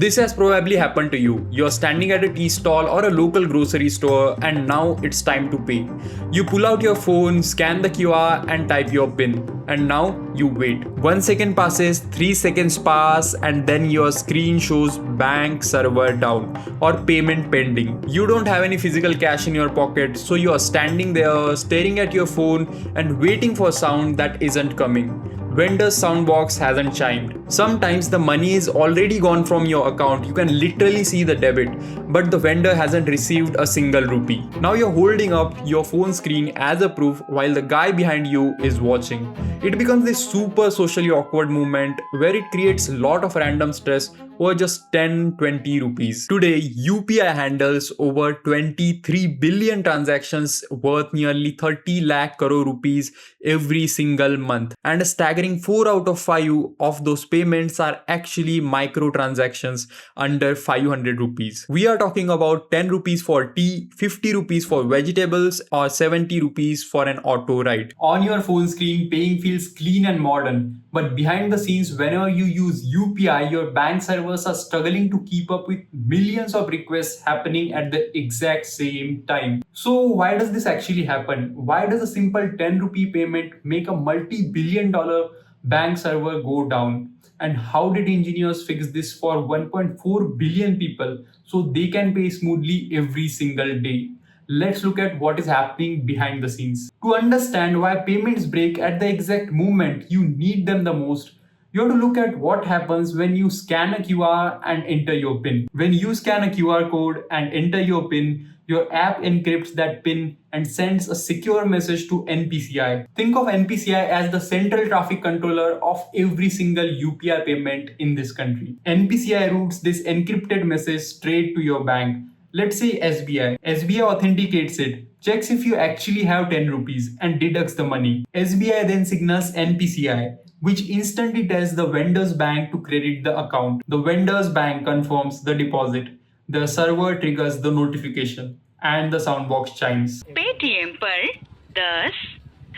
This has probably happened to you. You're standing at a tea stall or a local grocery store and now it's time to pay. You pull out your phone, scan the QR and type your PIN. And now you wait. 1 second passes, 3 seconds pass, and then your screen shows bank server down or payment pending. You don't have any physical cash in your pocket, so you are standing there staring at your phone and waiting for sound that isn't coming. Vendor's soundbox hasn't chimed. Sometimes the money is already gone from your account. You can literally see the debit, but the vendor hasn't received a single rupee. Now you're holding up your phone screen as a proof while the guy behind you is watching. It becomes this super socially awkward moment where it creates a lot of random stress over just 10-20 rupees. Today, UPI handles over 23 billion transactions worth nearly 30 lakh crore rupees every single month. And a staggering 4 out of 5 of those payments are actually micro transactions under 500 rupees. We are talking about 10 rupees for tea, 50 rupees for vegetables, or 70 rupees for an auto ride. On your phone screen, paying feels clean and modern. But behind the scenes, whenever you use UPI, your bank servers are struggling to keep up with millions of requests happening at the exact same time. So why does this actually happen? Why does a simple 10 rupee payment make a multi-billion dollar bank server go down? And how did engineers fix this for 1.4 billion people so they can pay smoothly every single day? Let's look at what is happening behind the scenes. To understand why payments break at the exact moment you need them the most, you have to look at what happens when you scan a QR and enter your PIN. When you scan a QR code and enter your PIN, your app encrypts that PIN and sends a secure message to NPCI. Think of NPCI as the central traffic controller of every single UPI payment in this country. NPCI routes this encrypted message straight to your bank. Let's say SBI. SBI authenticates it, checks if you actually have 10 rupees and deducts the money. SBI then signals NPCI, which instantly tells the vendor's bank to credit the account. The vendor's bank confirms the deposit. The server triggers the notification and the soundbox chimes. Paytm पर 10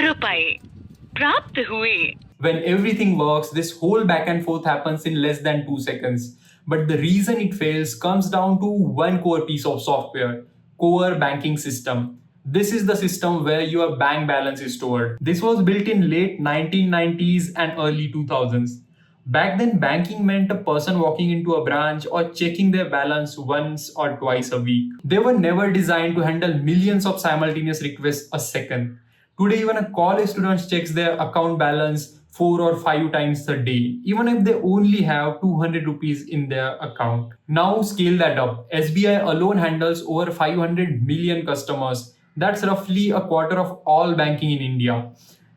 रुपए प्राप्त हुए. When everything works, this whole back and forth happens in less than 2 seconds. But the reason it fails comes down to one core piece of software, core banking system. This is the system where your bank balance is stored. This was built in late 1990s and early 2000s. Back then, banking meant a person walking into a branch or checking their balance once or twice a week. They were never designed to handle millions of simultaneous requests a second. Today, even a college student checks their account balance 4 or 5 times a day, even if they only have 200 rupees in their account. Now scale that up. SBI alone handles over 500 million customers. That's roughly a quarter of all banking in India.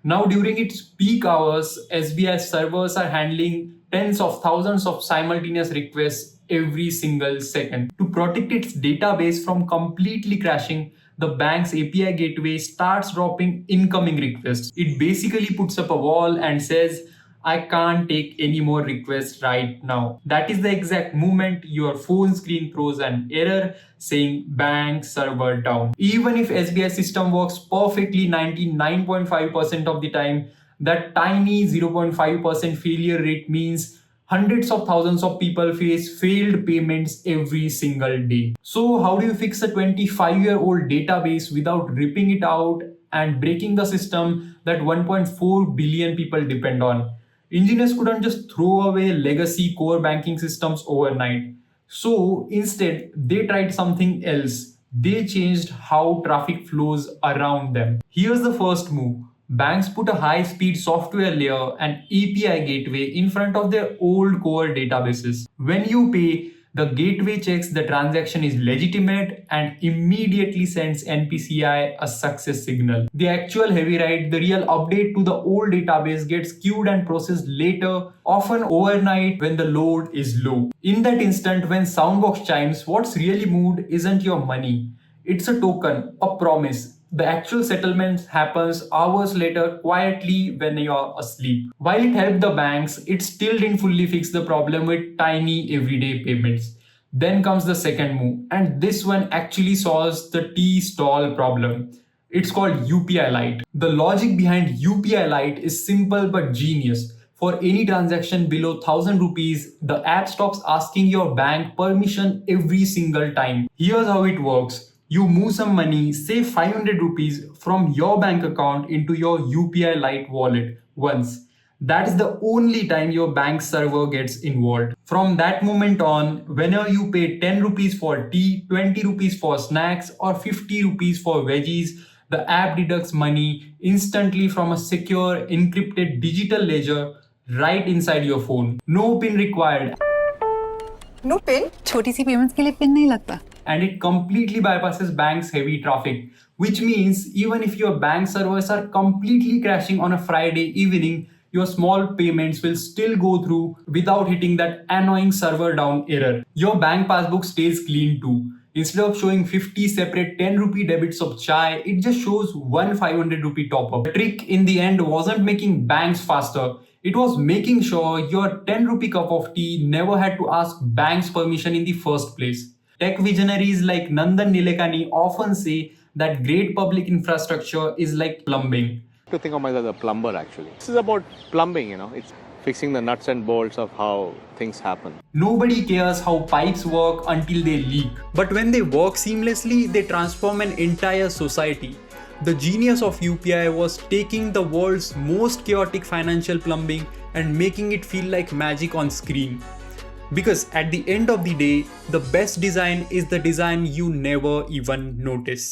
Now during its peak hours, SBI servers are handling tens of thousands of simultaneous requests every single second. To protect its database from completely crashing, the bank's API gateway starts dropping incoming requests. It basically puts up a wall and says, I can't take any more requests right now. That is the exact moment your phone screen throws an error saying bank server down. Even if SBI system works perfectly 99.5% of the time, that tiny 0.5% failure rate means hundreds of thousands of people face failed payments every single day. So how do you fix a 25-year-old database without ripping it out and breaking the system that 1.4 billion people depend on? Engineers couldn't just throw away legacy core banking systems overnight. So instead, they tried something else. They changed how traffic flows around them. Here's the first move. Banks put a high-speed software layer and API gateway in front of their old core databases. When you pay, the gateway checks the transaction is legitimate and immediately sends NPCI a success signal. The actual heavy write, the real update to the old database gets queued and processed later, often overnight when the load is low. In that instant, when soundbox chimes, what's really moved isn't your money. It's a token, a promise. The actual settlement happens hours later quietly when you're asleep. While it helped the banks, it still didn't fully fix the problem with tiny everyday payments. Then comes the second move, and this one actually solves the tea stall problem. It's called UPI Lite. The logic behind UPI Lite is simple but genius. For any transaction below 1000 rupees, the app stops asking your bank permission every single time. Here's how it works. You move some money, say 500 rupees, from your bank account into your UPI Lite wallet once. That's the only time your bank server gets involved. From that moment on, whenever you pay 10 rupees for tea, 20 rupees for snacks, or 50 rupees for veggies, the app deducts money instantly from a secure, encrypted digital ledger right inside your phone. No PIN required. No PIN छोटी सी payments के लिए pin नहीं लगता And it completely bypasses bank's heavy traffic, which means even if your bank servers are completely crashing on a Friday evening, your small payments will still go through without hitting that annoying server down error. Your bank passbook stays clean too. Instead of showing 50 separate 10 rupee debits of chai, it just shows one 500 rupee top up. The trick in the end wasn't making banks faster. It was making sure your 10 rupee cup of tea never had to ask banks permission in the first place. Tech visionaries like Nandan Nilekani often say that great public infrastructure is like plumbing. To think of myself as a plumber actually. This is about plumbing, it's fixing the nuts and bolts of how things happen. Nobody cares how pipes work until they leak. But when they work seamlessly, they transform an entire society. The genius of UPI was taking the world's most chaotic financial plumbing and making it feel like magic on screen. Because at the end of the day, the best design is the design you never even notice.